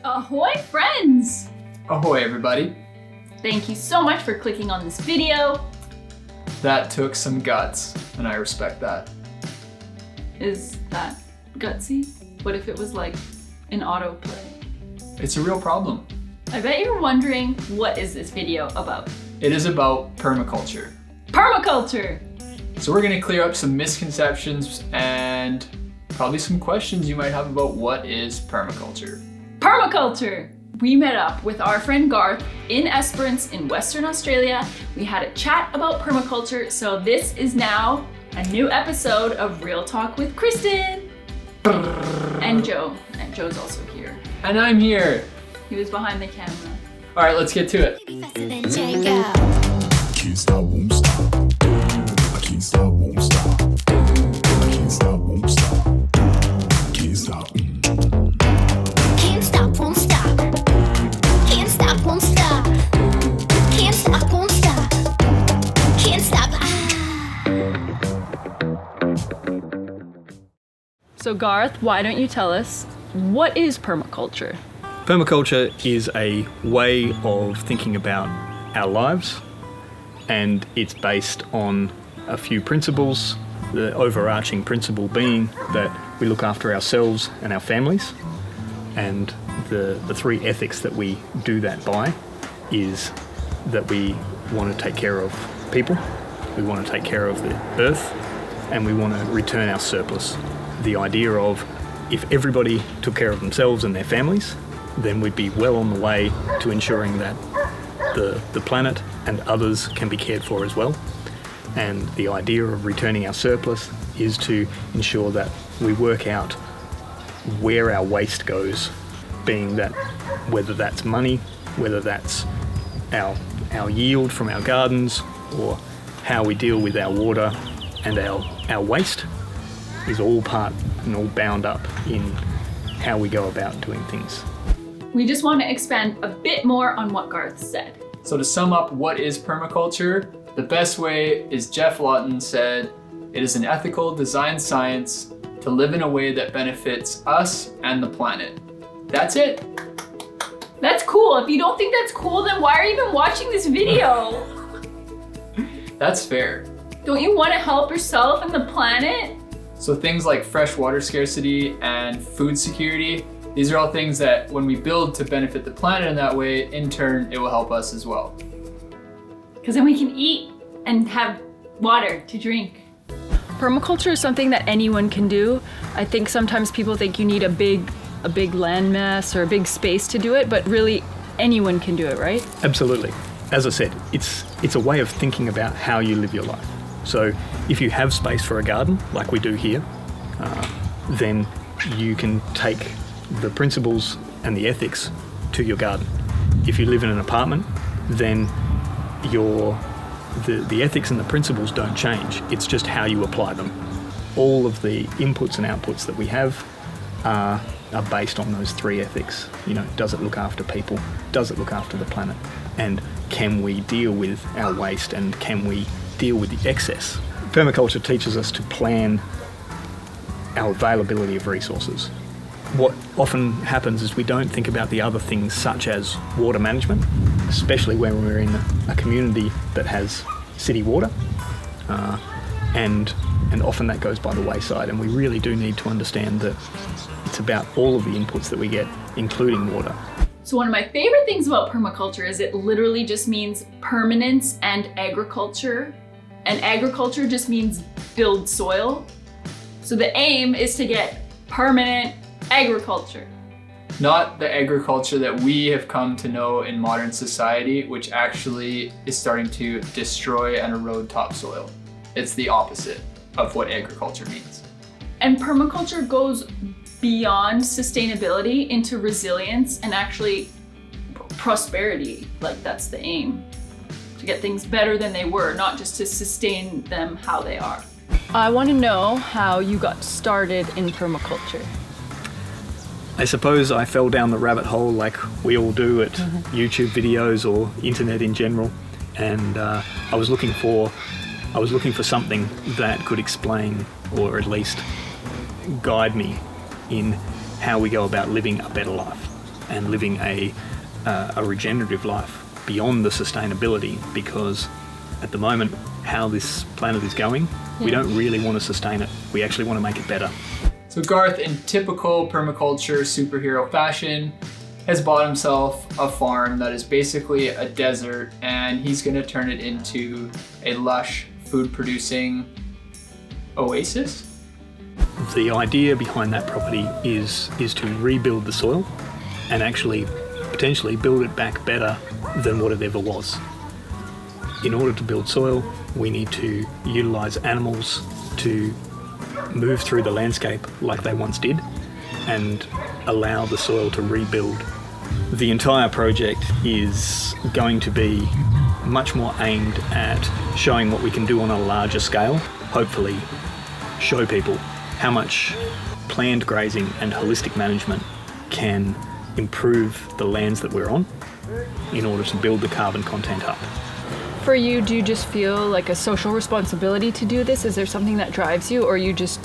Ahoy friends! Ahoy everybody. Thank you so much for clicking on this video. That took some guts, and I respect that. Is that gutsy? What if it was like an autoplay? It's a real problem. I bet you're wondering, what is this video about? It is about permaculture. Permaculture! So we're gonna clear up some misconceptions and probably some questions you might have about what is permaculture. Permaculture! We met up with our friend Garth in Esperance in Western Australia. We had a chat about permaculture, so this is now a new episode of Real Talk with Kristen. And Joe. And Joe's also here. And I'm here. He was behind the camera. All right, let's get to it. Can't stop, won't stop. I can't stop, won't stop. I can't stop, won't stop. Can't stop. Can't stop, won't stop. Can't stop, won't stop. Can't stop, won't stop. Can't stop. So Garth, why don't you tell us, what is permaculture? Permaculture is a way of thinking about our lives, and it's based on a few principles, the overarching principle being that we look after ourselves and our families, and the three ethics that we do that by is that we want to take care of people, we want to take care of the earth, and we want to return our surplus. The idea of if everybody took care of themselves and their families, then we'd be well on the way to ensuring that the planet and others can be cared for as well. And the idea of returning our surplus is to ensure that we work out where our waste goes, being that whether that's money, whether that's our yield from our gardens, or how we deal with our water and our waste is all part and all bound up in how we go about doing things. We just want to expand a bit more on what Garth said. So to sum up what is permaculture, the best way is Geoff Lawton said, it is an ethical design science to live in a way that benefits us and the planet. That's it. That's cool. If you don't think that's cool, then why are you even watching this video? That's fair. Don't you want to help yourself and the planet? So things like fresh water scarcity and food security, these are all things that when we build to benefit the planet in that way, in turn, it will help us as well. Because then we can eat and have water to drink. Permaculture is something that anyone can do. I think sometimes people think you need a big landmass or a big space to do it, but really anyone can do it, right? Absolutely. As I said, it's a way of thinking about how you live your life. So if you have space for a garden, like we do here, then you can take the principles and the ethics to your garden. If you live in an apartment, then the ethics and the principles don't change. It's just how you apply them. All of the inputs and outputs that we have are based on those three ethics. You know, does it look after people? Does it look after the planet? And can we deal with our waste, and can we deal with the excess? Permaculture teaches us to plan our availability of resources. What often happens is we don't think about the other things such as water management, especially when we're in a community that has city water, and often that goes by the wayside, and we really do need to understand that it's about all of the inputs that we get, including water. So one of my favorite things about permaculture is it literally just means permanence and agriculture. And agriculture just means build soil. So the aim is to get permanent agriculture. Not the agriculture that we have come to know in modern society, which actually is starting to destroy and erode topsoil. It's the opposite of what agriculture means. And permaculture goes beyond sustainability into resilience and actually prosperity. Like, that's the aim. To get things better than they were, not just to sustain them how they are. I want to know how you got started in permaculture. I suppose I fell down the rabbit hole like we all do at YouTube videos or internet in general, and I was looking for something that could explain, or at least guide me in how we go about living a better life. and living a regenerative life beyond the sustainability, because at the moment, how this planet is going, we don't really want to sustain it. We actually want to make it better. So Garth, in typical permaculture superhero fashion, has bought himself a farm that is basically a desert, and he's going to turn it into a lush, food-producing oasis? The idea behind that property is to rebuild the soil and actually potentially build it back better than what it ever was. In order to build soil, we need to utilise animals to move through the landscape like they once did and allow the soil to rebuild. The entire project is going to be much more aimed at showing what we can do on a larger scale, hopefully show people how much planned grazing and holistic management can improve the lands that we're on in order to build the carbon content up. For you, do you just feel like a social responsibility to do this? Is there something that drives you, or you just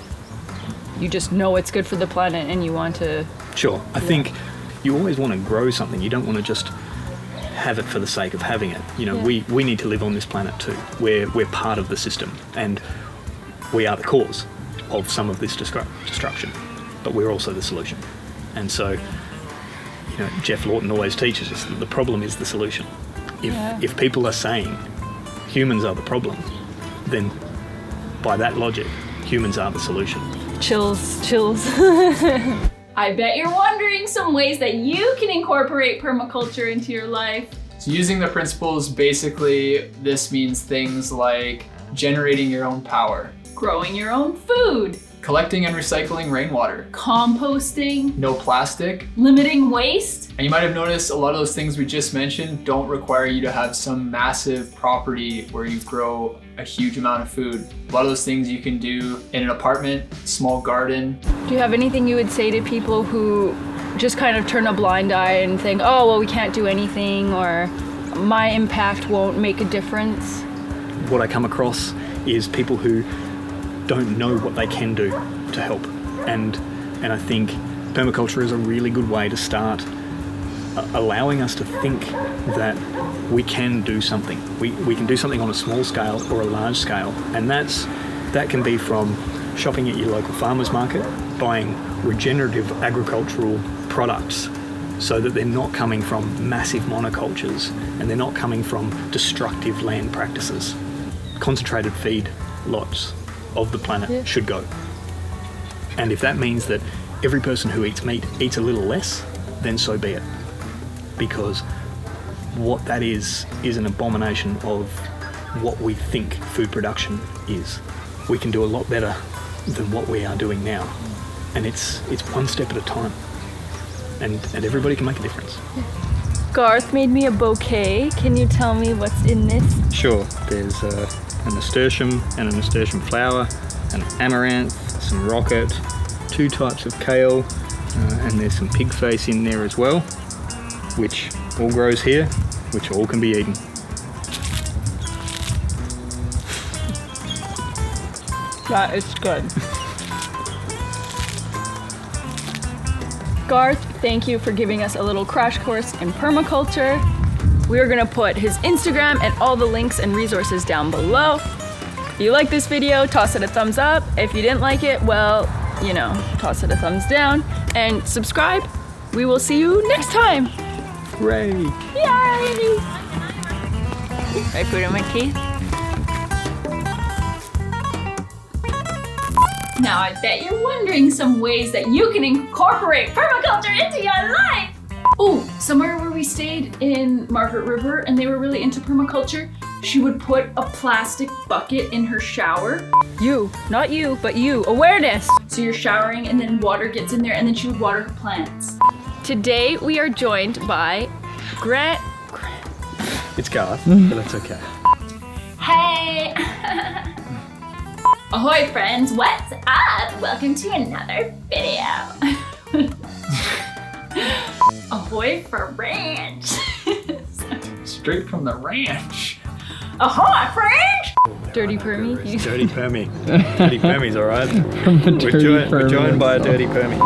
know it's good for the planet and you want to? Sure. I think you always want to grow something. You don't want to just have it for the sake of having it. You know, we need to live on this planet too. We're part of the system, and we are the cause of some of this destruction, but we're also the solution. And so, you know, Geoff Lawton always teaches us that the problem is the solution. If people are saying humans are the problem, then by that logic, humans are the solution. Chills. I bet you're wondering some ways that you can incorporate permaculture into your life. So using the principles, basically, this means things like generating your own power, Growing your own food, collecting and recycling rainwater, composting, no plastic. limiting waste. And you might have noticed a lot of those things we just mentioned don't require you to have some massive property where you grow a huge amount of food. A lot of those things you can do in an apartment, small garden. Do you have anything you would say to people who just kind of turn a blind eye and think, oh, well, we can't do anything, or my impact won't make a difference? What I come across is people who don't know what they can do to help. And I think permaculture is a really good way to start allowing us to think that we can do something. We can do something on a small scale or a large scale. And that can be from shopping at your local farmer's market, buying regenerative agricultural products so that they're not coming from massive monocultures and they're not coming from destructive land practices. Concentrated feed lots of the planet should go. And if that means that every person who eats meat eats a little less, then so be it. Because what that is an abomination of what we think food production is. We can do a lot better than what we are doing now. And it's one step at a time. And everybody can make a difference. Garth made me a bouquet. Can you tell me what's in this? Sure, there's a nasturtium and a nasturtium flower, an amaranth, some rocket, 2 types of kale, and there's some pig face in there as well, which all grows here, which all can be eaten. That is good. Garth, thank you for giving us a little crash course in permaculture. We're gonna put his Instagram and all the links and resources down below. If you like this video, toss it a thumbs up. If you didn't like it, well, you know, toss it a thumbs down and subscribe. We will see you next time. Hooray! Yay! I put it in my teeth. Now I bet you're wondering some ways that you can incorporate permaculture into your life. Oh, somewhere where we stayed in Margaret River and they were really into permaculture, she would put a plastic bucket in her shower. You, not you, but you, awareness. So you're showering and then water gets in there and then she would water her plants. Today we are joined by Grant. It's Garth, but that's okay. Hey! Ahoy friends, what's up? Welcome to another video. Ahoy for ranch. Straight from the ranch. Ahoy friends! Dirty permie? Dirty permie. Dirty permie's alright. We're joined by a dirty permie.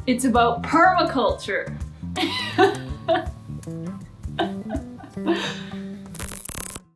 It's about permaculture.